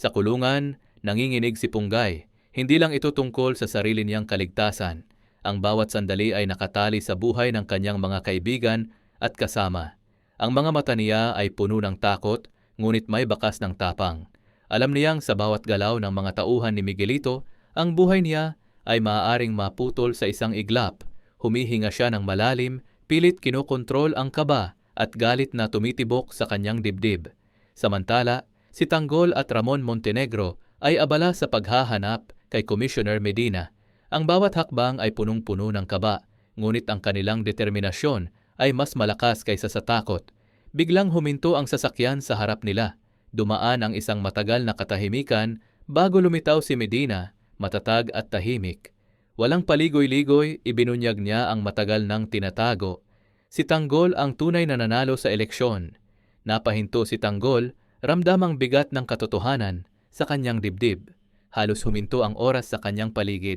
Sa kulungan, nanginginig si Punggay. Hindi lang ito tungkol sa sarili niyang kaligtasan. Ang bawat sandali ay nakatali sa buhay ng kanyang mga kaibigan at kasama. Ang mga mata niya ay puno ng takot, ngunit may bakas ng tapang. Alam niyang sa bawat galaw ng mga tauhan ni Miguelito, ang buhay niya ay maaaring maputol sa isang iglap. Humihinga siya ng malalim, pilit kinokontrol ang kaba at galit na tumitibok sa kanyang dibdib. Samantala, si Tanggol at Ramon Montenegro ay abala sa paghahanap kay Commissioner Medina. Ang bawat hakbang ay punong-puno ng kaba, ngunit ang kanilang determinasyon ay mas malakas kaysa sa takot. Biglang huminto ang sasakyan sa harap nila. Dumaan ang isang matagal na katahimikan bago lumitaw si Medina, matatag at tahimik. Walang paligoy-ligoy, ibinunyag niya ang matagal nang tinatago. Si Tanggol ang tunay na nanalo sa eleksyon. Napahinto si Tanggol, ramdam ang bigat ng katotohanan sa kanyang dibdib. Halos huminto ang oras sa kanyang paligid.